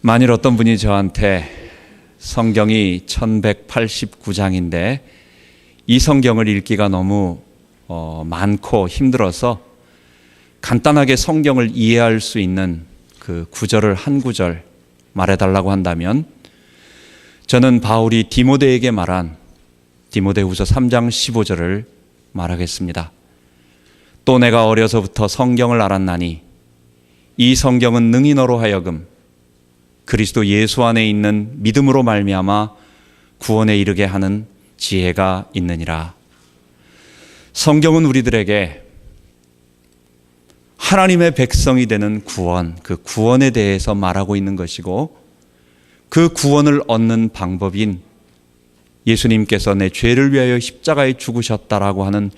만일 어떤 분이 저한테 성경이 1189장인데 이 성경을 읽기가 너무 많고 힘들어서 간단하게 성경을 이해할 수 있는 그 구절을 한 구절 말해달라고 한다면 저는 바울이 디모데에게 말한 디모데후서 3장 15절을 말하겠습니다. 또 내가 어려서부터 성경을 알았나니 이 성경은 능히 너로 하여금 그리스도 예수 안에 있는 믿음으로 말미암아 구원에 이르게 하는 지혜가 있느니라. 성경은 우리들에게 하나님의 백성이 되는 구원, 그 구원에 대해서 말하고 있는 것이고 그 구원을 얻는 방법인 예수님께서 내 죄를 위하여 십자가에 죽으셨다라고 하는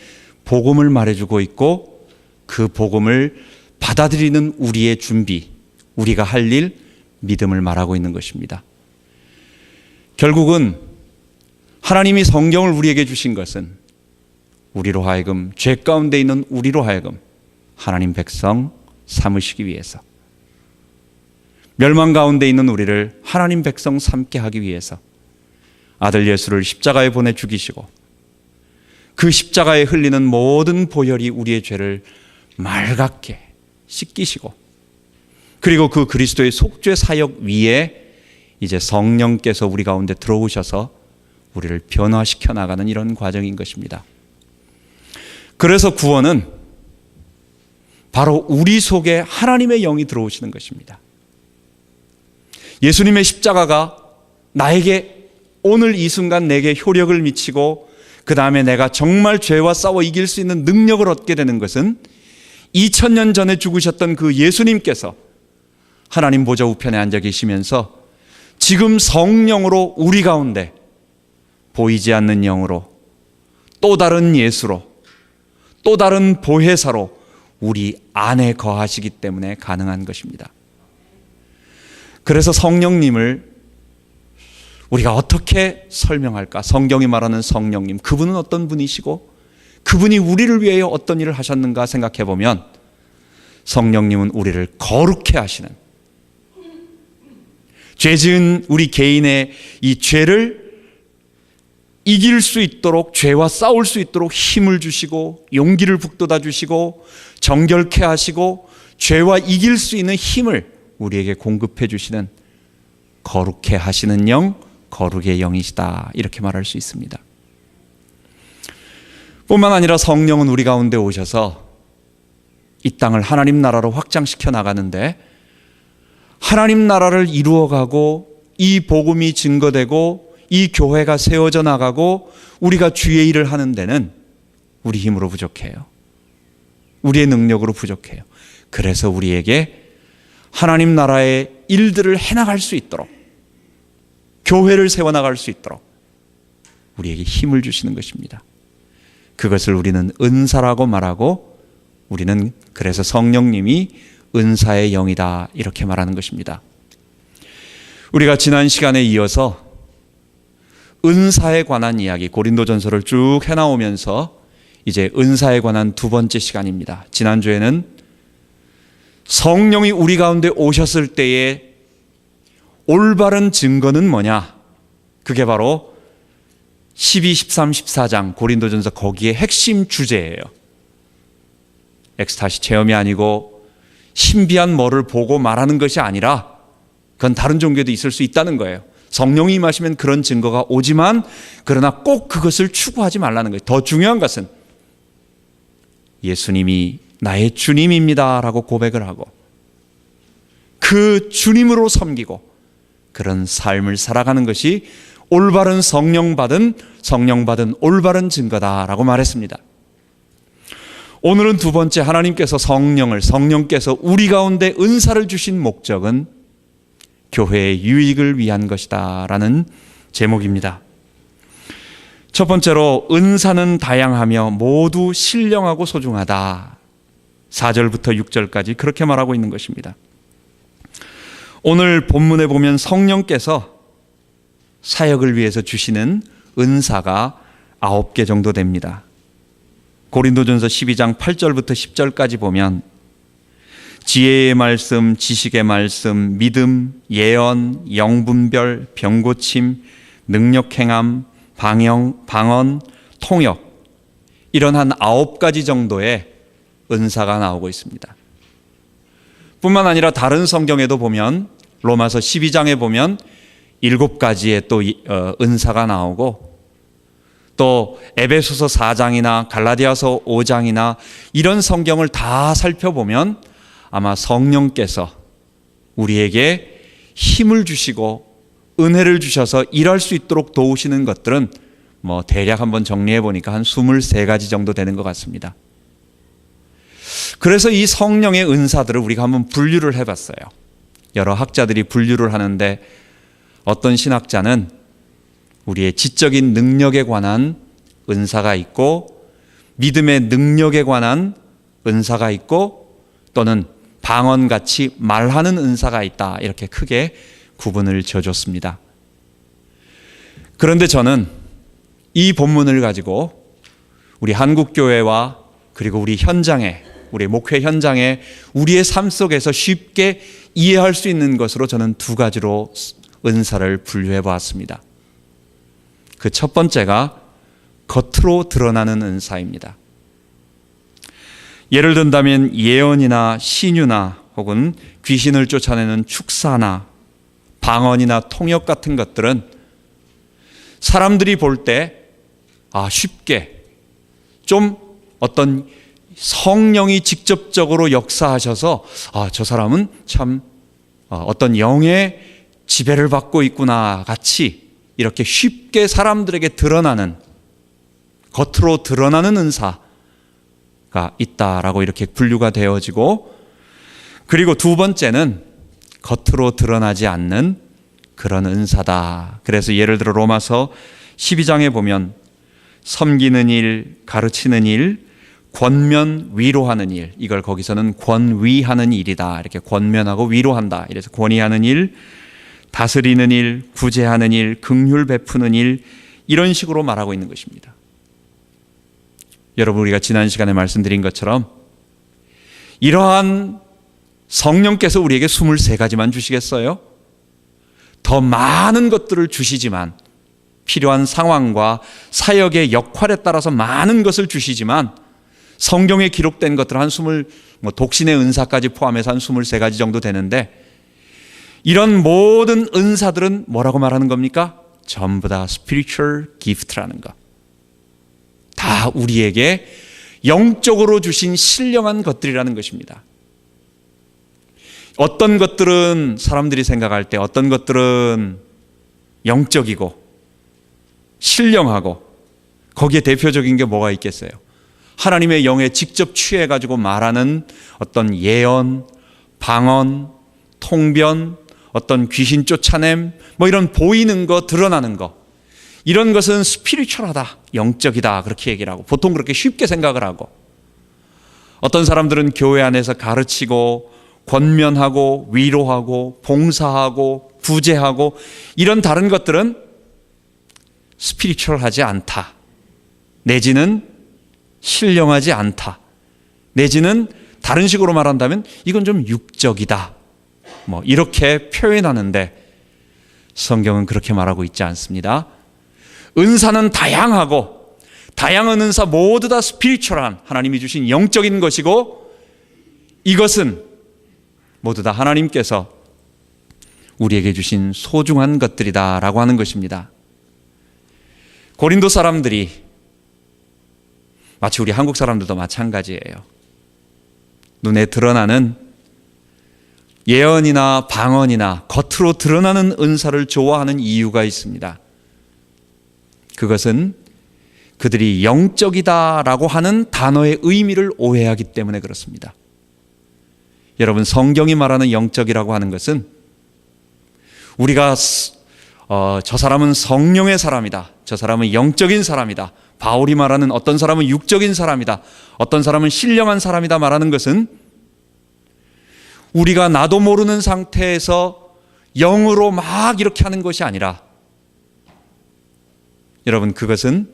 복음을 말해주고 있고 그 복음을 받아들이는 우리의 준비, 우리가 할 일, 믿음을 말하고 있는 것입니다. 결국은 하나님이 성경을 우리에게 주신 것은 우리로 하여금 죄 가운데 있는 우리로 하여금 하나님 백성 삼으시기 위해서, 멸망 가운데 있는 우리를 하나님 백성 삼게 하기 위해서 아들 예수를 십자가에 보내 죽이시고 그 십자가에 흘리는 모든 보혈이 우리의 죄를 맑게 씻기시고 그리고 그 그리스도의 속죄 사역 위에 이제 성령께서 우리 가운데 들어오셔서 우리를 변화시켜 나가는 이런 과정인 것입니다. 그래서 구원은 바로 우리 속에 하나님의 영이 들어오시는 것입니다. 예수님의 십자가가 나에게 오늘 이 순간 내게 효력을 미치고 그 다음에 내가 정말 죄와 싸워 이길 수 있는 능력을 얻게 되는 것은 2000년 전에 죽으셨던 그 예수님께서 하나님 보좌 우편에 앉아 계시면서 지금 성령으로 우리 가운데 보이지 않는 영으로 또 다른 예수로 또 다른 보혜사로 우리 안에 거하시기 때문에 가능한 것입니다. 그래서 성령님을 우리가 어떻게 설명할까? 성경이 말하는 성령님, 그분은 어떤 분이시고 그분이 우리를 위하여 어떤 일을 하셨는가 생각해 보면 성령님은 우리를 거룩해 하시는, 죄 지은 우리 개인의 이 죄를 이길 수 있도록, 죄와 싸울 수 있도록 힘을 주시고 용기를 북돋아 주시고 정결케 하시고 죄와 이길 수 있는 힘을 우리에게 공급해 주시는 거룩해 하시는 영, 거룩의 영이시다, 이렇게 말할 수 있습니다. 뿐만 아니라 성령은 우리 가운데 오셔서 이 땅을 하나님 나라로 확장시켜 나가는데 하나님 나라를 이루어가고 이 복음이 증거되고 이 교회가 세워져 나가고 우리가 주의 일을 하는 데는 우리 힘으로 부족해요. 우리의 능력으로 부족해요. 그래서 우리에게 하나님 나라의 일들을 해나갈 수 있도록, 교회를 세워나갈 수 있도록 우리에게 힘을 주시는 것입니다. 그것을 우리는 은사라고 말하고 우리는 그래서 성령님이 은사의 영이다, 이렇게 말하는 것입니다. 우리가 지난 시간에 이어서 은사에 관한 이야기, 고린도전서를 쭉 해나오면서 이제 은사에 관한 두 번째 시간입니다. 지난주에는 성령이 우리 가운데 오셨을 때의 올바른 증거는 뭐냐? 그게 바로 12, 13, 14장 고린도전서 거기에 핵심 주제예요. 엑스타시 체험이 아니고 신비한 뭐를 보고 말하는 것이 아니라 그건 다른 종교도 있을 수 있다는 거예요. 성령이 임하시면 그런 증거가 오지만 그러나 꼭 그것을 추구하지 말라는 거예요. 더 중요한 것은 예수님이 나의 주님입니다 라고 고백을 하고 그 주님으로 섬기고 그런 삶을 살아가는 것이 올바른 성령 받은 올바른 증거다라고 말했습니다. 오늘은 두 번째, 하나님께서 성령께서 우리 가운데 은사를 주신 목적은 교회의 유익을 위한 것이다 라는 제목입니다. 첫 번째로 은사는 다양하며 모두 신령하고 소중하다. 4절부터 6절까지 그렇게 말하고 있는 것입니다. 오늘 본문에 보면 성령께서 사역을 위해서 주시는 은사가 9개 정도 됩니다. 고린도전서 12장 8절부터 10절까지 보면 지혜의 말씀, 지식의 말씀, 믿음, 예언, 영분별, 병고침, 능력행함, 방언, 통역, 이런 한 9가지 정도의 은사가 나오고 있습니다. 뿐만 아니라 다른 성경에도 보면 로마서 12장에 보면 7가지의 또 은사가 나오고, 또 에베소서 4장이나 갈라디아서 5장이나 이런 성경을 다 살펴보면 아마 성령께서 우리에게 힘을 주시고 은혜를 주셔서 일할 수 있도록 도우시는 것들은 대략 한번 정리해 보니까 한 23가지 정도 되는 것 같습니다. 그래서 이 성령의 은사들을 우리가 한번 분류를 해봤어요. 여러 학자들이 분류를 하는데, 어떤 신학자는 우리의 지적인 능력에 관한 은사가 있고, 믿음의 능력에 관한 은사가 있고, 또는 방언같이 말하는 은사가 있다, 이렇게 크게 구분을 지어줬습니다. 그런데 저는 이 본문을 가지고 우리 한국교회와 그리고 우리 현장에, 우리 목회 현장에, 우리의 삶 속에서 쉽게 이해할 수 있는 것으로 저는 2가지로 은사를 분류해 보았습니다. 그 첫 번째가 겉으로 드러나는 은사입니다. 예를 든다면 예언이나 신유나 혹은 귀신을 쫓아내는 축사나 방언이나 통역 같은 것들은 사람들이 볼 때 쉽게 좀 어떤 성령이 직접적으로 역사하셔서 저 사람은 참 어떤 영의 지배를 받고 있구나 같이 이렇게 쉽게 사람들에게 드러나는, 겉으로 드러나는 은사가 있다라고 이렇게 분류가 되어지고, 그리고 2번째는 겉으로 드러나지 않는 그런 은사다. 그래서 예를 들어 로마서 12장에 보면 섬기는 일, 가르치는 일, 권면, 위로하는 일, 이걸 거기서는 권위하는 일이다, 이렇게 권면하고 위로한다, 이래서 권위하는 일, 다스리는 일, 구제하는 일, 긍휼 베푸는 일, 이런 식으로 말하고 있는 것입니다. 여러분, 우리가 지난 시간에 말씀드린 것처럼 이러한 성령께서 우리에게 23가지만 주시겠어요? 더 많은 것들을 주시지만, 필요한 상황과 사역의 역할에 따라서 많은 것을 주시지만, 성경에 기록된 것들 한 독신의 은사까지 포함해서 한 23가지 정도 되는데, 이런 모든 은사들은 뭐라고 말하는 겁니까? 전부 다 spiritual gift라는 것. 다 우리에게 영적으로 주신 신령한 것들이라는 것입니다. 어떤 것들은 사람들이 생각할 때 어떤 것들은 영적이고 신령하고, 거기에 대표적인 게 뭐가 있겠어요? 하나님의 영에 직접 취해가지고 말하는 어떤 예언, 방언, 통변, 어떤 귀신 쫓아냄, 이런 보이는 거, 드러나는 거, 이런 것은 스피리추얼하다, 영적이다, 그렇게 얘기를 하고 보통 그렇게 쉽게 생각을 하고, 어떤 사람들은 교회 안에서 가르치고 권면하고 위로하고 봉사하고 구제하고 이런 다른 것들은 스피리추얼하지 않다, 내지는 신령하지 않다, 내지는 다른 식으로 말한다면 이건 좀 육적이다, 이렇게 표현하는데, 성경은 그렇게 말하고 있지 않습니다. 은사는 다양하고, 다양한 은사 모두 다 스피리추얼한 하나님이 주신 영적인 것이고, 이것은 모두 다 하나님께서 우리에게 주신 소중한 것들이다라고 하는 것입니다. 고린도 사람들이, 마치 우리 한국 사람들도 마찬가지예요. 눈에 드러나는 예언이나 방언이나 겉으로 드러나는 은사를 좋아하는 이유가 있습니다. 그것은 그들이 영적이다라고 하는 단어의 의미를 오해하기 때문에 그렇습니다. 여러분, 성경이 말하는 영적이라고 하는 것은 우리가 저 사람은 성령의 사람이다, 저 사람은 영적인 사람이다, 바울이 말하는 어떤 사람은 육적인 사람이다, 어떤 사람은 신령한 사람이다 말하는 것은 우리가 나도 모르는 상태에서 영으로 막 이렇게 하는 것이 아니라, 여러분, 그것은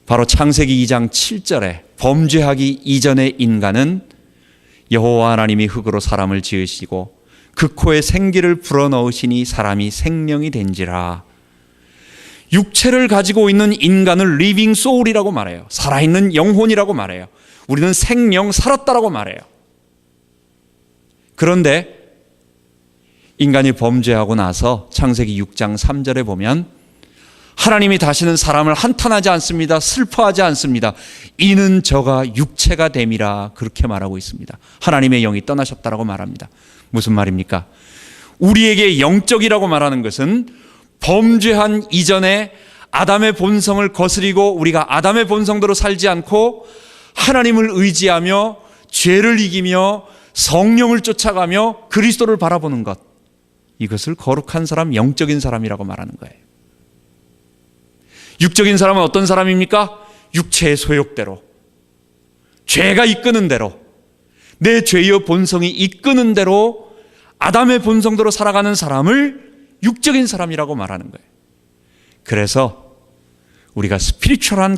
바로 창세기 2장 7절에 범죄하기 이전의 인간은 여호와 하나님이 흙으로 사람을 지으시고 그 코에 생기를 불어넣으시니 사람이 생명이 된지라. 육체를 가지고 있는 인간을 리빙 소울이라고 말해요. 살아있는 영혼이라고 말해요. 우리는 생명 살았다라고 말해요. 그런데 인간이 범죄하고 나서 창세기 6장 3절에 보면 하나님이 다시는 사람을 한탄하지 않습니다. 슬퍼하지 않습니다. 이는 저가 육체가 됨이라 그렇게 말하고 있습니다. 하나님의 영이 떠나셨다라고 말합니다. 무슨 말입니까? 우리에게 영적이라고 말하는 것은 범죄한 이전에 아담의 본성을 거스리고 우리가 아담의 본성대로 살지 않고 하나님을 의지하며 죄를 이기며 성령을 쫓아가며 그리스도를 바라보는 것, 이것을 거룩한 사람, 영적인 사람이라고 말하는 거예요. 육적인 사람은 어떤 사람입니까? 육체의 소욕대로, 죄가 이끄는 대로, 내 죄의 본성이 이끄는 대로 아담의 본성대로 살아가는 사람을 육적인 사람이라고 말하는 거예요. 그래서 우리가 스피리추얼한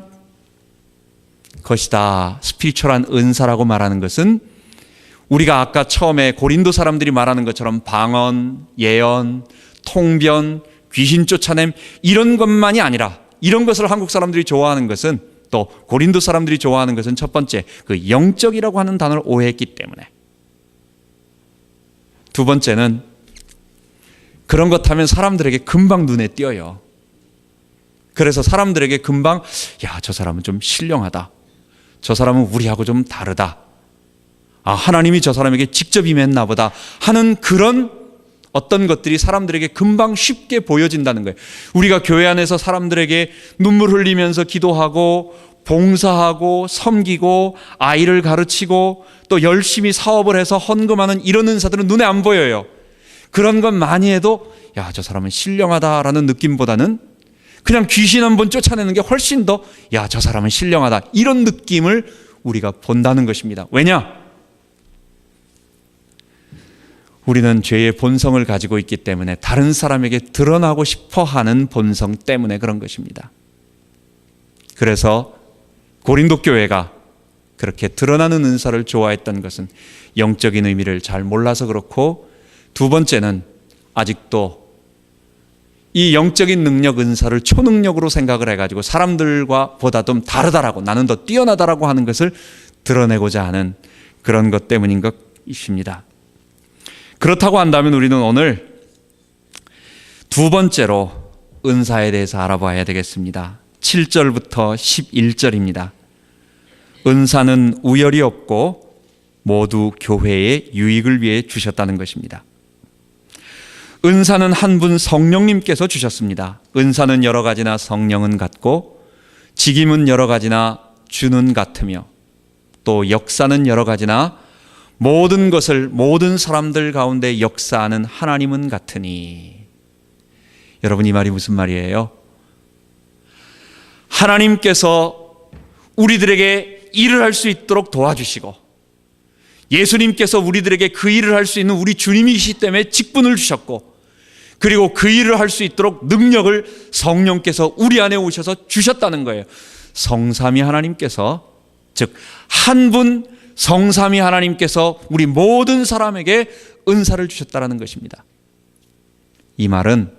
것이다, 스피리추얼한 은사라고 말하는 것은 우리가 아까 처음에 고린도 사람들이 말하는 것처럼 방언, 예언, 통변, 귀신 쫓아냄 이런 것만이 아니라, 이런 것을 한국 사람들이 좋아하는 것은, 또 고린도 사람들이 좋아하는 것은 첫 번째 그 영적이라고 하는 단어를 오해했기 때문에, 두 번째는 그런 것 하면 사람들에게 금방 눈에 띄어요. 그래서 사람들에게 금방 야, 저 사람은 좀 신령하다, 저 사람은 우리하고 좀 다르다, 아, 하나님이 저 사람에게 직접 임했나 보다 하는 그런 어떤 것들이 사람들에게 금방 쉽게 보여진다는 거예요. 우리가 교회 안에서 사람들에게 눈물 흘리면서 기도하고 봉사하고 섬기고 아이를 가르치고 또 열심히 사업을 해서 헌금하는 이런 은사들은 눈에 안 보여요. 그런 것 많이 해도 야, 저 사람은 신령하다라는 느낌보다는 그냥 귀신 한번 쫓아내는 게 훨씬 더 야, 저 사람은 신령하다, 이런 느낌을 우리가 본다는 것입니다. 왜냐? 우리는 죄의 본성을 가지고 있기 때문에, 다른 사람에게 드러나고 싶어 하는 본성 때문에 그런 것입니다. 그래서 고린도 교회가 그렇게 드러나는 은사를 좋아했던 것은 영적인 의미를 잘 몰라서 그렇고, 두 번째는 아직도 이 영적인 능력, 은사를 초능력으로 생각을 해가지고 사람들과 보다 좀 다르다라고, 나는 더 뛰어나다라고 하는 것을 드러내고자 하는 그런 것 때문인 것입니다. 그렇다고 한다면 우리는 오늘 두 번째로 은사에 대해서 알아봐야 되겠습니다. 7절부터 11절입니다. 은사는 우열이 없고 모두 교회의 유익을 위해 주셨다는 것입니다. 은사는 한 분 성령님께서 주셨습니다. 은사는 여러 가지나 성령은 같고, 직임은 여러 가지나 주는 같으며, 또 역사는 여러 가지나 모든 것을 모든 사람들 가운데 역사하는 하나님은 같으니. 여러분, 이 말이 무슨 말이에요? 하나님께서 우리들에게 일을 할 수 있도록 도와주시고, 예수님께서 우리들에게 그 일을 할 수 있는 우리 주님이시기 때문에 직분을 주셨고, 그리고 그 일을 할 수 있도록 능력을 성령께서 우리 안에 오셔서 주셨다는 거예요. 성삼위 하나님께서, 즉 한 분 성삼위 하나님께서 우리 모든 사람에게 은사를 주셨다는 것입니다. 이 말은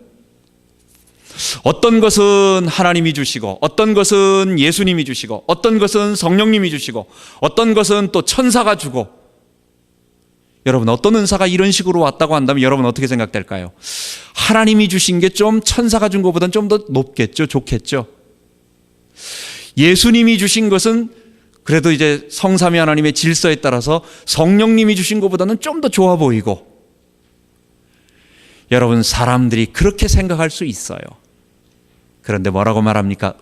어떤 것은 하나님이 주시고, 어떤 것은 예수님이 주시고, 어떤 것은 성령님이 주시고, 어떤 것은 또 천사가 주고, 여러분, 어떤 은사가 이런 식으로 왔다고 한다면 여러분 어떻게 생각될까요? 하나님이 주신 게 좀 천사가 준 것보다는 좀 더 높겠죠, 좋겠죠. 예수님이 주신 것은 그래도 이제 성삼위 하나님의 질서에 따라서 성령님이 주신 것보다는 좀 더 좋아 보이고, 여러분, 사람들이 그렇게 생각할 수 있어요. 그런데 뭐라고 말합니까?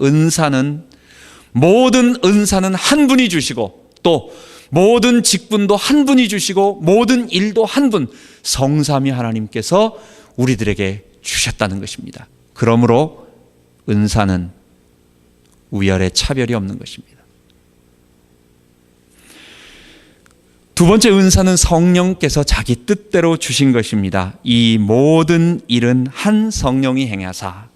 모든 은사는 한 분이 주시고, 또 모든 직분도 한 분이 주시고, 모든 일도 한 분, 성삼위 하나님께서 우리들에게 주셨다는 것입니다. 그러므로 은사는 우열의 차별이 없는 것입니다. 두 번째, 은사는 성령께서 자기 뜻대로 주신 것입니다. 이 모든 일은 한 성령이 행하사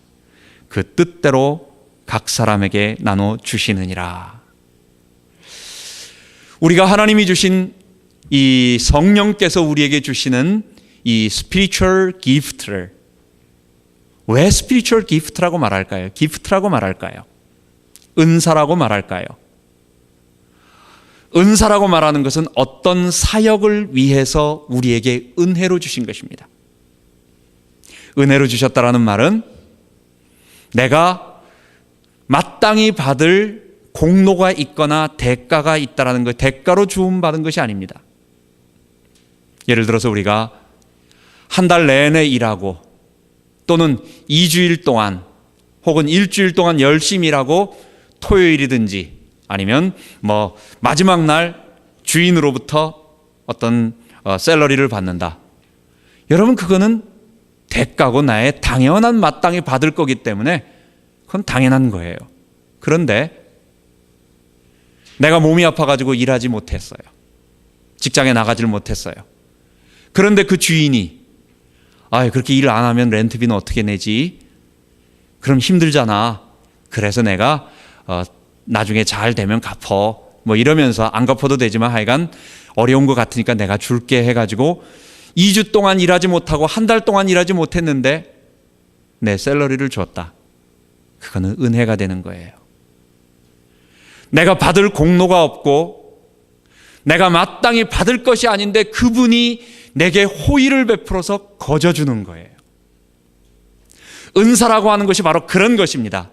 그 뜻대로 각 사람에게 나눠 주시느니라. 우리가 하나님이 주신 이 성령께서 우리에게 주시는 이 spiritual gift를 왜 spiritual gift라고 말할까요? gift라고 말할까요? 은사라고 말할까요? 은사라고 말하는 것은 어떤 사역을 위해서 우리에게 은혜로 주신 것입니다. 은혜로 주셨다라는 말은 내가 마땅히 받을 공로가 있거나 대가가 있다라는 것, 대가로 주음받은 것이 아닙니다. 예를 들어서 우리가 한 달 내내 일하고 또는 2주일 동안 혹은 일주일 동안 열심히 일하고 토요일이든지 아니면 마지막 날 주인으로부터 어떤 샐러리를 받는다. 여러분, 그거는 대가고 나의 당연한 마땅히 받을 거기 때문에 그건 당연한 거예요. 그런데 내가 몸이 아파가지고 일하지 못했어요. 직장에 나가질 못했어요. 그런데 그 주인이 그렇게 일 안 하면 렌트비는 어떻게 내지? 그럼 힘들잖아. 그래서 내가 나중에 잘 되면 갚어. 이러면서 안 갚아도 되지만 하여간 어려운 것 같으니까 내가 줄게 해가지고 2주 동안 일하지 못하고 한 달 동안 일하지 못했는데 내 샐러리를 줬다. 그거는 은혜가 되는 거예요. 내가 받을 공로가 없고 내가 마땅히 받을 것이 아닌데 그분이 내게 호의를 베풀어서 거저주는 거예요. 은사라고 하는 것이 바로 그런 것입니다.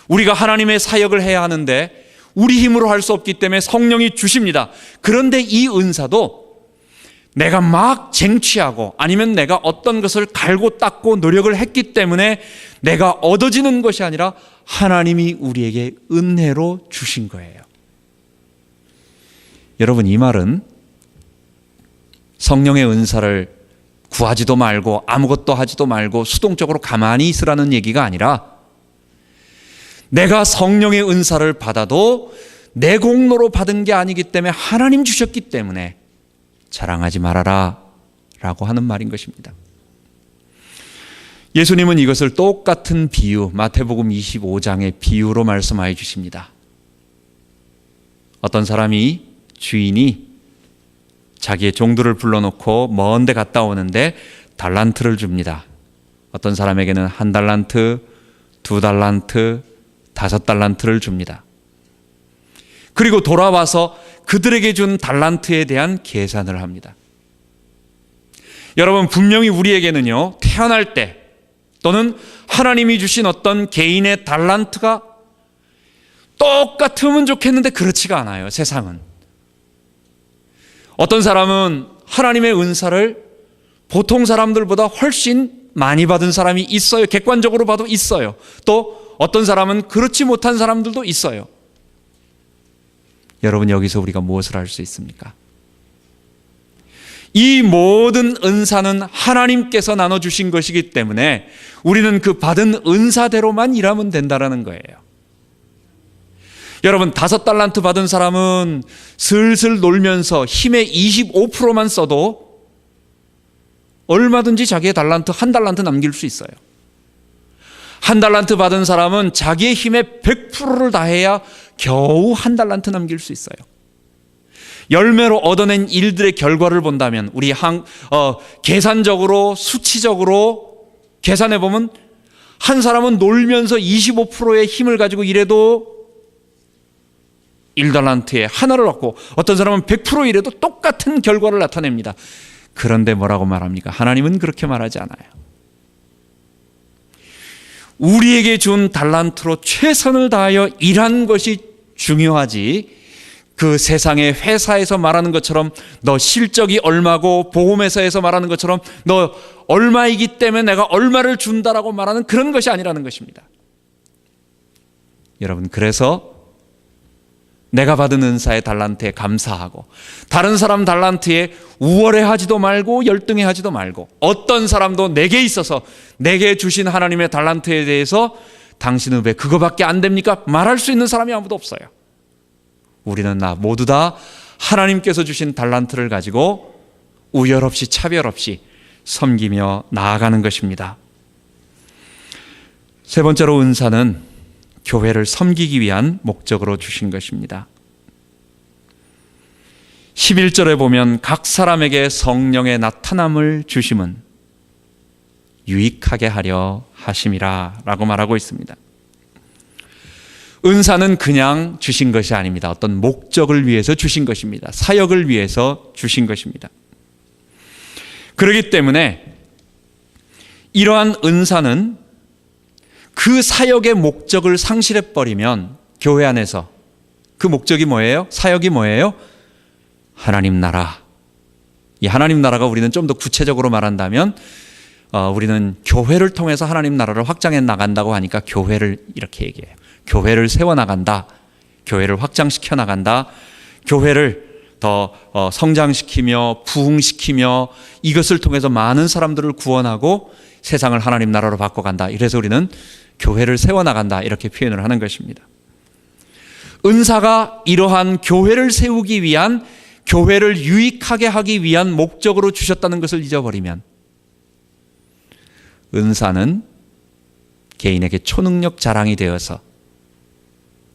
우리가 하나님의 사역을 해야 하는데 우리 힘으로 할 수 없기 때문에 성령이 주십니다. 그런데 이 은사도 내가 막 쟁취하고 아니면 내가 어떤 것을 갈고 닦고 노력을 했기 때문에 내가 얻어지는 것이 아니라 하나님이 우리에게 은혜로 주신 거예요. 여러분, 이 말은 성령의 은사를 구하지도 말고 아무것도 하지도 말고 수동적으로 가만히 있으라는 얘기가 아니라 내가 성령의 은사를 받아도 내 공로로 받은 게 아니기 때문에 하나님 주셨기 때문에 자랑하지 말아라 라고 하는 말인 것입니다. 예수님은 이것을 똑같은 비유, 마태복음 25장의 비유로 말씀하여 주십니다. 어떤 사람이 주인이 자기의 종들을 불러놓고 먼 데 갔다 오는데 달란트를 줍니다. 어떤 사람에게는 1달란트, 2달란트, 5달란트를 줍니다. 그리고 돌아와서 그들에게 준 달란트에 대한 계산을 합니다. 여러분, 분명히 우리에게는요, 태어날 때 또는 하나님이 주신 어떤 개인의 달란트가 똑같으면 좋겠는데 그렇지가 않아요, 세상은. 어떤 사람은 하나님의 은사를 보통 사람들보다 훨씬 많이 받은 사람이 있어요. 객관적으로 봐도 있어요. 또 어떤 사람은 그렇지 못한 사람들도 있어요. 여러분, 여기서 우리가 무엇을 할 수 있습니까? 이 모든 은사는 하나님께서 나눠주신 것이기 때문에 우리는 그 받은 은사대로만 일하면 된다는 거예요. 여러분, 5달란트 받은 사람은 슬슬 놀면서 힘의 25%만 써도 얼마든지 자기의 달란트 1달란트 남길 수 있어요. 1달란트 받은 사람은 자기의 힘의 100%를 다해야 겨우 1달란트 남길 수 있어요. 열매로 얻어낸 일들의 결과를 본다면 우리 계산적으로 수치적으로 계산해 보면 한 사람은 놀면서 25%의 힘을 가지고 일해도 1달란트에 하나를 얻고 어떤 사람은 100% 일해도 똑같은 결과를 나타냅니다. 그런데 뭐라고 말합니까? 하나님은 그렇게 말하지 않아요. 우리에게 준 달란트로 최선을 다하여 일한 것이 중요하지, 그 세상의 회사에서 말하는 것처럼 너 실적이 얼마고 보험회사에서 말하는 것처럼 너 얼마이기 때문에 내가 얼마를 준다라고 말하는 그런 것이 아니라는 것입니다. 여러분, 그래서 내가 받은 은사의 달란트에 감사하고 다른 사람 달란트에 우월해하지도 말고 열등해하지도 말고 어떤 사람도 내게 있어서 내게 주신 하나님의 달란트에 대해서 당신은 왜 그거밖에 안 됩니까? 말할 수 있는 사람이 아무도 없어요. 우리는 모두 다 하나님께서 주신 달란트를 가지고 우열 없이 차별 없이 섬기며 나아가는 것입니다. 세 번째로, 은사는 교회를 섬기기 위한 목적으로 주신 것입니다. 11절에 보면 각 사람에게 성령의 나타남을 주심은 유익하게 하려 하심이라 라고 말하고 있습니다. 은사는 그냥 주신 것이 아닙니다. 어떤 목적을 위해서 주신 것입니다. 사역을 위해서 주신 것입니다. 그렇기 때문에 이러한 은사는 그 사역의 목적을 상실해버리면 교회 안에서 그 목적이 뭐예요? 사역이 뭐예요? 하나님 나라. 이 하나님 나라가 우리는 좀 더 구체적으로 말한다면 우리는 교회를 통해서 하나님 나라를 확장해 나간다고 하니까 교회를 이렇게 얘기해요. 교회를 세워나간다. 교회를 확장시켜 나간다. 교회를 더 성장시키며 부흥시키며 이것을 통해서 많은 사람들을 구원하고 세상을 하나님 나라로 바꿔간다. 이래서 우리는 교회를 세워나간다. 이렇게 표현을 하는 것입니다. 은사가 이러한 교회를 세우기 위한, 교회를 유익하게 하기 위한 목적으로 주셨다는 것을 잊어버리면 은사는 개인에게 초능력 자랑이 되어서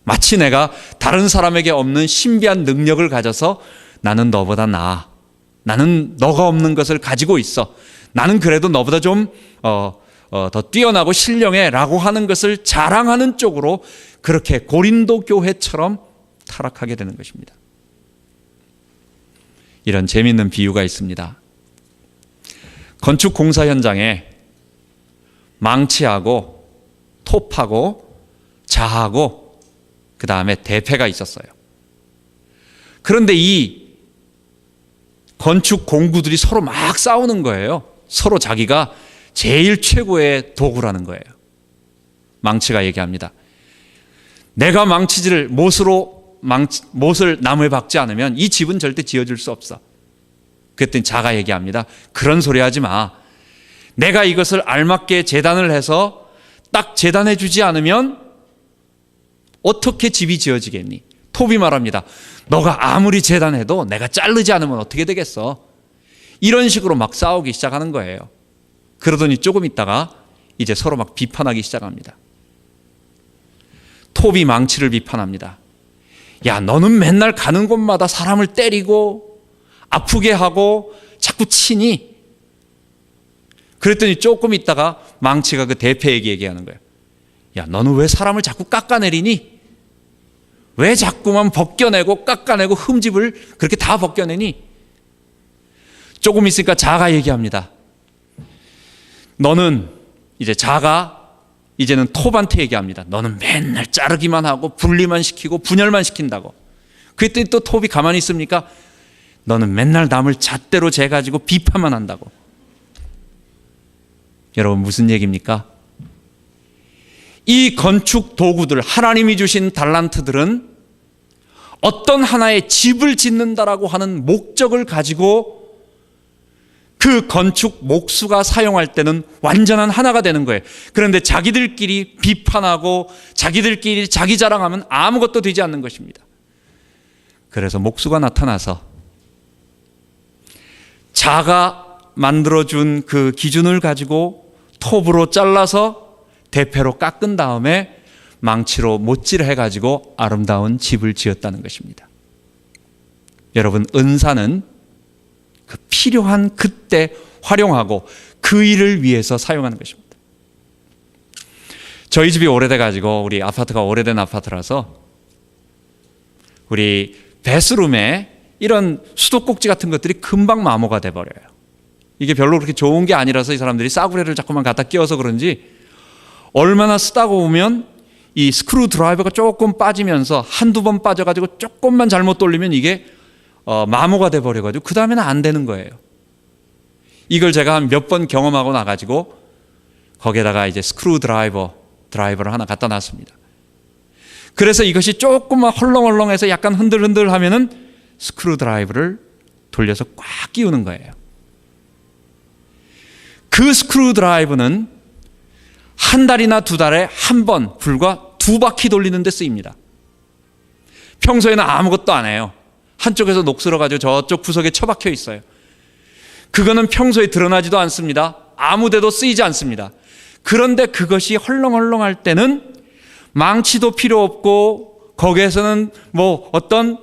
마치 내가 다른 사람에게 없는 신비한 능력을 가져서 나는 너보다 나아, 나는 너가 없는 것을 가지고 있어, 나는 그래도 너보다 좀 더 뛰어나고 신령해 라고 하는 것을 자랑하는 쪽으로 그렇게 고린도 교회처럼 타락하게 되는 것입니다. 이런 재미있는 비유가 있습니다. 건축 공사 현장에 망치하고 톱하고 자하고 그 다음에 대패가 있었어요. 그런데 이 건축 공구들이 서로 막 싸우는 거예요. 서로 자기가 제일 최고의 도구라는 거예요. 망치가 얘기합니다. 내가 망치질을 못을 나무에 박지 않으면 이 집은 절대 지어줄 수 없어. 그랬더니 자가 얘기합니다. 그런 소리 하지 마. 내가 이것을 알맞게 재단을 해서 딱 재단해 주지 않으면 어떻게 집이 지어지겠니? 톱이 말합니다. 너가 아무리 재단해도 내가 자르지 않으면 어떻게 되겠어? 이런 식으로 막 싸우기 시작하는 거예요. 그러더니 조금 있다가 이제 서로 막 비판하기 시작합니다. 톱이 망치를 비판합니다. 야, 너는 맨날 가는 곳마다 사람을 때리고 아프게 하고 자꾸 치니? 그랬더니 조금 있다가 망치가 그 대패에게 얘기하는 거예요. 야, 너는 왜 사람을 자꾸 깎아내리니? 왜 자꾸만 벗겨내고 깎아내고 흠집을 그렇게 다 벗겨내니? 조금 있으니까 자가 얘기합니다. 너는 이제 자가 이제는 톱한테 얘기합니다. 너는 맨날 자르기만 하고 분리만 시키고 분열만 시킨다고. 그랬더니 또 톱이 가만히 있습니까? 너는 맨날 남을 잣대로 재가지고 비판만 한다고. 여러분 무슨 얘기입니까? 이 건축 도구들, 하나님이 주신 달란트들은 어떤 하나의 집을 짓는다라고 하는 목적을 가지고 그 건축 목수가 사용할 때는 완전한 하나가 되는 거예요. 그런데 자기들끼리 비판하고 자기들끼리 자기 자랑하면 아무것도 되지 않는 것입니다. 그래서 목수가 나타나서 자가 만들어준 그 기준을 가지고 톱으로 잘라서 대패로 깎은 다음에 망치로 못질해가지고 아름다운 집을 지었다는 것입니다. 여러분, 은사는 그 필요한 그때 활용하고 그 일을 위해서 사용하는 것입니다. 저희 집이 오래돼가지고 우리 아파트가 오래된 아파트라서 우리 베스룸에 이런 수도꼭지 같은 것들이 금방 마모가 돼버려요. 이게 별로 그렇게 좋은 게 아니라서 이 사람들이 싸구려를 자꾸만 갖다 끼워서 그런지 얼마나 쓰다가 보면 이 스크루 드라이버가 조금 빠지면서 한두 번 빠져가지고 조금만 잘못 돌리면 이게 마모가 돼버려가지고 그 다음에는 안 되는 거예요. 이걸 제가 한 몇 번 경험하고 나가지고 거기에다가 이제 스크루 드라이버를 하나 갖다 놨습니다. 그래서 이것이 조금만 헐렁헐렁해서 약간 흔들흔들 하면은 스크루 드라이버를 돌려서 꽉 끼우는 거예요. 그 스크루 드라이버는 한 달이나 두 달에 한 번, 불과 2바퀴 돌리는 데 쓰입니다. 평소에는 아무것도 안 해요. 한쪽에서 녹슬어가지고 저쪽 구석에 처박혀 있어요. 그거는 평소에 드러나지도 않습니다. 아무 데도 쓰이지 않습니다. 그런데 그것이 헐렁헐렁할 때는 망치도 필요 없고 거기에서는 뭐 어떤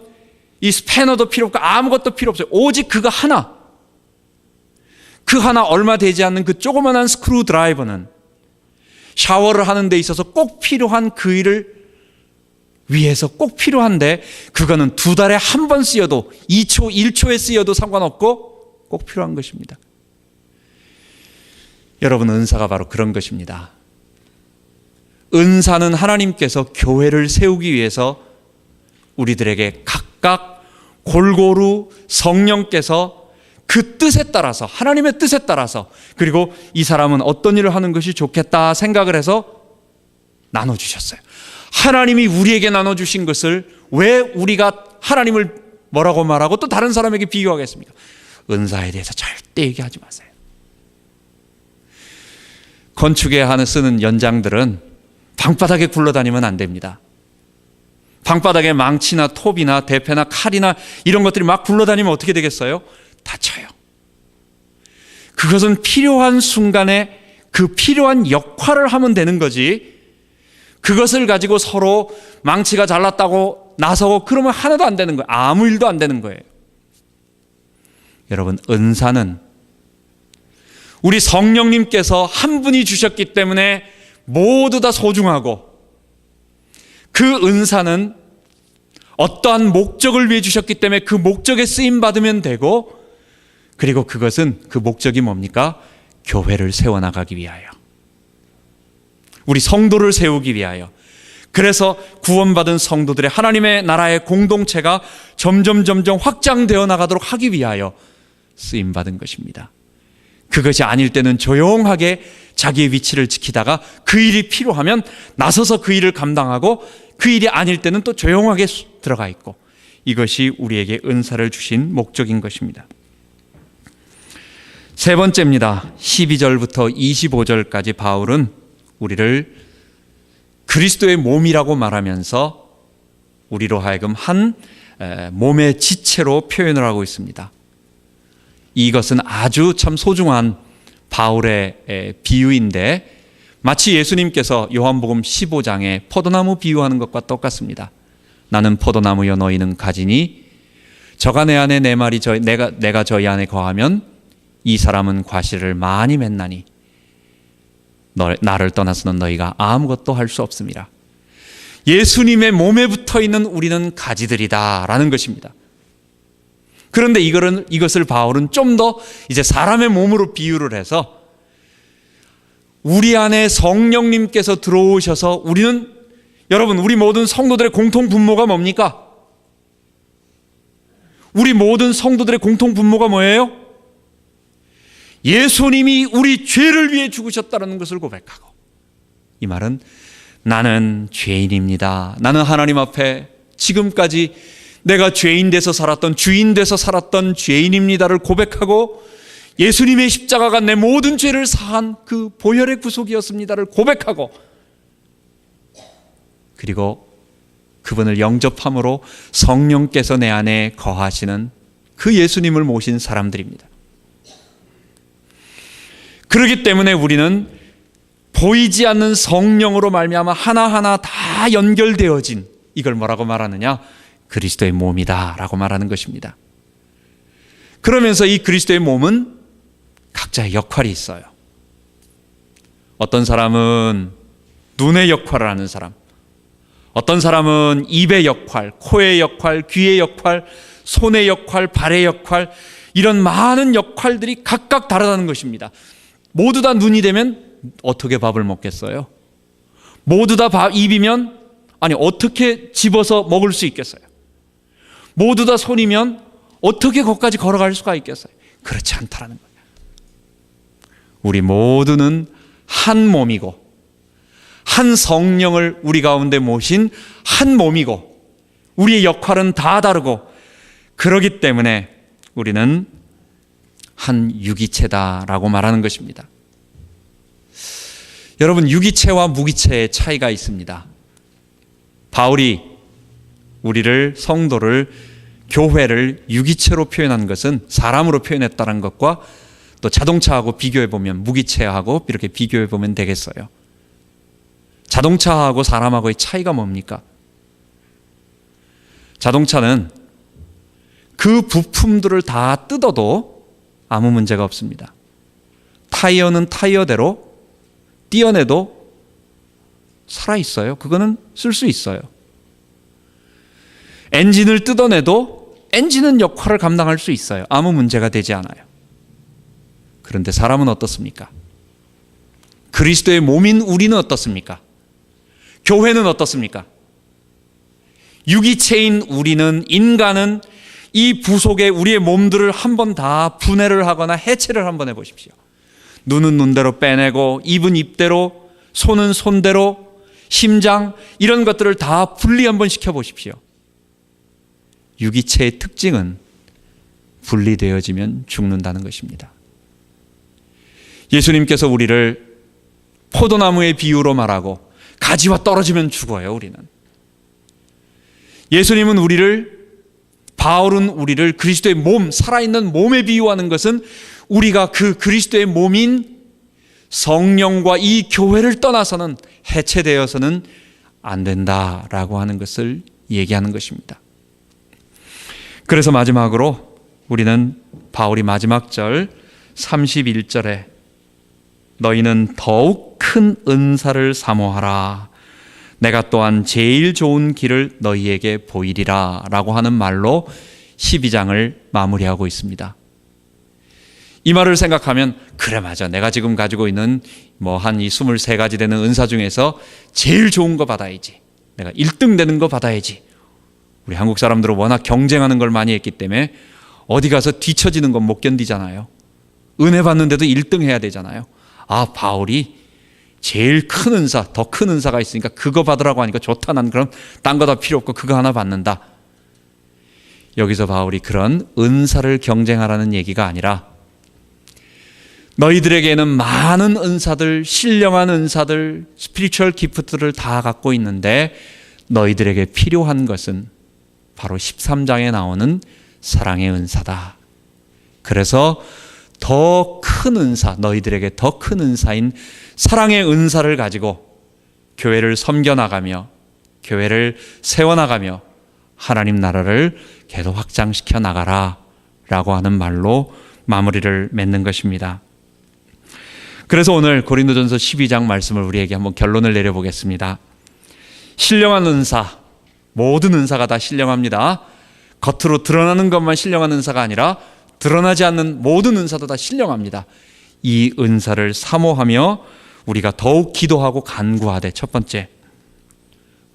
이 스패너도 필요 없고 아무것도 필요 없어요. 오직 그거 하나. 그 하나 얼마 되지 않는 그 조그만한 스크루 드라이버는 샤워를 하는 데 있어서 꼭 필요한 그 일을 위해서 꼭 필요한데, 그거는 2달에 한 번 쓰여도 2초, 1초에 쓰여도 상관없고 꼭 필요한 것입니다. 여러분, 은사가 바로 그런 것입니다. 은사는 하나님께서 교회를 세우기 위해서 우리들에게 각각 골고루 성령께서 그 뜻에 따라서, 하나님의 뜻에 따라서, 그리고 이 사람은 어떤 일을 하는 것이 좋겠다 생각을 해서 나눠주셨어요. 하나님이 우리에게 나눠주신 것을 왜 우리가 하나님을 뭐라고 말하고 또 다른 사람에게 비교하겠습니까? 은사에 대해서 절대 얘기하지 마세요. 건축에 쓰는 연장들은 방바닥에 굴러다니면 안 됩니다. 방바닥에 망치나 톱이나 대패나 칼이나 이런 것들이 막 굴러다니면 어떻게 되겠어요? 다쳐요. 그것은 필요한 순간에 그 필요한 역할을 하면 되는 거지, 그것을 가지고 서로 망치가 잘났다고 나서고 그러면 하나도 안 되는 거예요. 아무 일도 안 되는 거예요. 여러분, 은사는 우리 성령님께서 한 분이 주셨기 때문에 모두 다 소중하고, 그 은사는 어떠한 목적을 위해 주셨기 때문에 그 목적에 쓰임 받으면 되고, 그리고 그것은, 그 목적이 뭡니까? 교회를 세워나가기 위하여, 우리 성도를 세우기 위하여, 그래서 구원받은 성도들의 하나님의 나라의 공동체가 점점 확장되어 나가도록 하기 위하여 쓰임받은 것입니다. 그것이 아닐 때는 조용하게 자기의 위치를 지키다가 그 일이 필요하면 나서서 그 일을 감당하고, 그 일이 아닐 때는 또 조용하게 들어가 있고, 이것이 우리에게 은사를 주신 목적인 것입니다. 세 번째입니다. 12절부터 25절까지 바울은 우리를 그리스도의 몸이라고 말하면서 우리로 하여금 한 몸의 지체로 표현을 하고 있습니다. 이것은 아주 참 소중한 바울의 비유인데, 마치 예수님께서 요한복음 15장에 포도나무 비유하는 것과 똑같습니다. 나는 포도나무여 너희는 가지니 저가 내 안에 내 말이 내가 저희 안에 거하면 이 사람은 과실을 많이 맺나니 나를 떠나서는 너희가 아무것도 할 수 없습니다. 예수님의 몸에 붙어 있는 우리는 가지들이다 라는 것입니다. 그런데 이것을 바울은 좀 더 이제 사람의 몸으로 비유를 해서, 우리 안에 성령님께서 들어오셔서 여러분, 우리 모든 성도들의 공통 분모가 뭡니까? 우리 모든 성도들의 공통 분모가 뭐예요? 예수님이 우리 죄를 위해 죽으셨다는 것을 고백하고, 이 말은 나는 죄인입니다. 나는 하나님 앞에 지금까지 내가 죄인 돼서 살았던, 주인 돼서 살았던 죄인입니다를 고백하고, 예수님의 십자가가 내 모든 죄를 사한 그 보혈의 구속이었습니다를 고백하고, 그리고 그분을 영접함으로 성령께서 내 안에 거하시는 그 예수님을 모신 사람들입니다. 그렇기 때문에 우리는 보이지 않는 성령으로 말미암아 하나하나 다 연결되어진, 이걸 뭐라고 말하느냐? 그리스도의 몸이다 라고 말하는 것입니다. 그러면서 이 그리스도의 몸은 각자의 역할이 있어요. 어떤 사람은 눈의 역할을 하는 사람, 어떤 사람은 입의 역할, 코의 역할, 귀의 역할, 손의 역할, 발의 역할, 이런 많은 역할들이 각각 다르다는 것입니다. 모두 다 눈이 되면 어떻게 밥을 먹겠어요? 모두 다 입이면 어떻게 집어서 먹을 수 있겠어요? 모두 다 손이면 어떻게 거기까지 걸어갈 수가 있겠어요? 그렇지 않다라는 거예요. 우리 모두는 한 몸이고, 한 성령을 우리 가운데 모신 한 몸이고, 우리의 역할은 다 다르고, 그러기 때문에 우리는 한 유기체다라고 말하는 것입니다. 여러분, 유기체와 무기체의 차이가 있습니다. 바울이 우리를, 성도를, 교회를 유기체로 표현한 것은 사람으로 표현했다는 것과, 또 자동차하고 비교해보면, 무기체하고 이렇게 비교해보면 되겠어요. 자동차하고 사람하고의 차이가 뭡니까? 자동차는 그 부품들을 다 뜯어도 아무 문제가 없습니다. 타이어는 타이어대로 떼어내도 살아있어요. 그거는 쓸 수 있어요. 엔진을 뜯어내도 엔진은 역할을 감당할 수 있어요. 아무 문제가 되지 않아요. 그런데 사람은 어떻습니까? 그리스도의 몸인 우리는 어떻습니까? 교회는 어떻습니까? 유기체인 우리는, 인간은 이 부속에 우리의 몸들을 한번 다 분해를 하거나 해체를 한번 해보십시오. 눈은 눈대로 빼내고, 입은 입대로, 손은 손대로, 심장 이런 것들을 다 분리 한번 시켜보십시오. 유기체의 특징은 분리되어지면 죽는다는 것입니다. 예수님께서 우리를 포도나무의 비유로 말하고 가지와 떨어지면 죽어요. 우리는. 예수님은 우리를, 바울은 우리를 그리스도의 몸, 살아있는 몸에 비유하는 것은 우리가 그 그리스도의 몸인 성령과 이 교회를 떠나서는, 해체되어서는 안 된다라고 하는 것을 얘기하는 것입니다. 그래서 마지막으로 우리는 바울이 마지막 절 31절에 너희는 더욱 큰 은사를 사모하라. 내가 또한 제일 좋은 길을 너희에게 보이리라 라고 하는 말로 12장을 마무리하고 있습니다. 이 말을 생각하면 그래 맞아, 내가 지금 가지고 있는 한 이 23가지 되는 은사 중에서 제일 좋은 거 받아야지, 내가 1등 되는 거 받아야지. 우리 한국 사람들은 워낙 경쟁하는 걸 많이 했기 때문에 어디 가서 뒤처지는 건 못 견디잖아요. 은혜 받는데도 1등 해야 되잖아요. 아, 바울이 제일 큰 은사, 더 큰 은사가 있으니까 그거 받으라고 하니까 좋다, 난 그럼 딴 거 다 필요 없고 그거 하나 받는다. 여기서 바울이 그런 은사를 경쟁하라는 얘기가 아니라, 너희들에게는 많은 은사들, 신령한 은사들, 스피리추얼 기프트를 다 갖고 있는데 너희들에게 필요한 것은 바로 13장에 나오는 사랑의 은사다. 그래서 더 큰 은사, 너희들에게 더 큰 은사인 사랑의 은사를 가지고 교회를 섬겨나가며 교회를 세워나가며 하나님 나라를 계속 확장시켜 나가라 라고 하는 말로 마무리를 맺는 것입니다. 그래서 오늘 고린도전서 12장 말씀을 우리에게 한번 결론을 내려보겠습니다. 신령한 은사, 모든 은사가 다 신령합니다. 겉으로 드러나는 것만 신령한 은사가 아니라 드러나지 않는 모든 은사도 다 신령합니다. 이 은사를 사모하며 우리가 더욱 기도하고 간구하되, 첫 번째,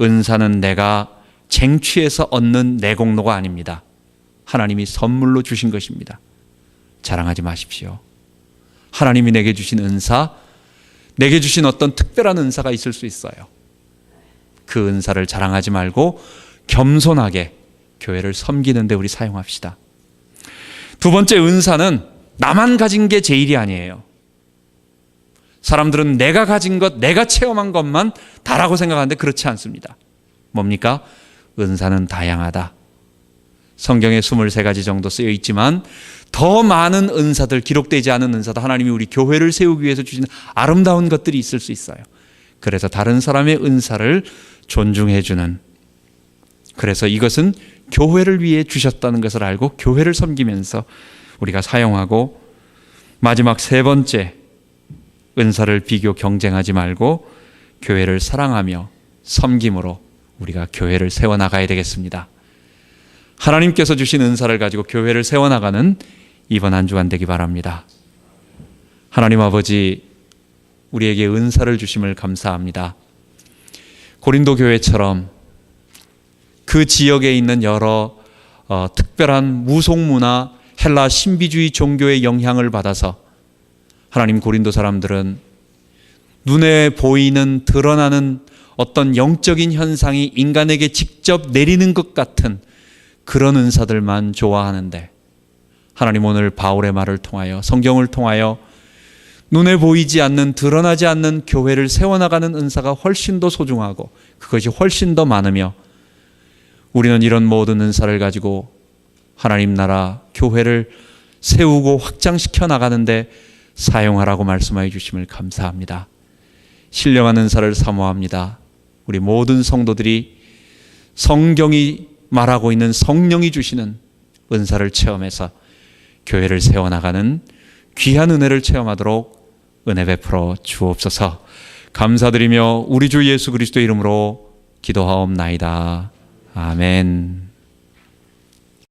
은사는 내가 쟁취해서 얻는 내 공로가 아닙니다. 하나님이 선물로 주신 것입니다. 자랑하지 마십시오. 하나님이 내게 주신 은사, 내게 주신 어떤 특별한 은사가 있을 수 있어요. 그 은사를 자랑하지 말고 겸손하게 교회를 섬기는 데 우리 사용합시다. 두 번째, 은사는 나만 가진 게 제일이 아니에요. 사람들은 내가 가진 것, 내가 체험한 것만 다라고 생각하는데 그렇지 않습니다. 뭡니까? 은사는 다양하다. 성경에 23가지 정도 쓰여 있지만 더 많은 은사들, 기록되지 않은 은사도 하나님이 우리 교회를 세우기 위해서 주신 아름다운 것들이 있을 수 있어요. 그래서 다른 사람의 은사를 존중해주는, 그래서 이것은 교회를 위해 주셨다는 것을 알고 교회를 섬기면서 우리가 사용하고, 마지막 세 번째, 은사를 비교 경쟁하지 말고 교회를 사랑하며 섬김으로 우리가 교회를 세워나가야 되겠습니다. 하나님께서 주신 은사를 가지고 교회를 세워나가는 이번 한 주간 되기 바랍니다. 하나님 아버지, 우리에게 은사를 주심을 감사합니다. 고린도 교회처럼 그 지역에 있는 여러 특별한 무속문화, 헬라 신비주의 종교의 영향을 받아서 하나님, 고린도 사람들은 눈에 보이는, 드러나는 어떤 영적인 현상이 인간에게 직접 내리는 것 같은 그런 은사들만 좋아하는데, 하나님 오늘 바울의 말을 통하여, 성경을 통하여 눈에 보이지 않는, 드러나지 않는 교회를 세워나가는 은사가 훨씬 더 소중하고 그것이 훨씬 더 많으며, 우리는 이런 모든 은사를 가지고 하나님 나라 교회를 세우고 확장시켜 나가는데 사용하라고 말씀하여 주심을 감사합니다. 신령한 은사를 사모합니다. 우리 모든 성도들이 성경이 말하고 있는 성령이 주시는 은사를 체험해서 교회를 세워나가는 귀한 은혜를 체험하도록 은혜 베풀어 주옵소서. 감사드리며 우리 주 예수 그리스도의 이름으로 기도하옵나이다. 아멘.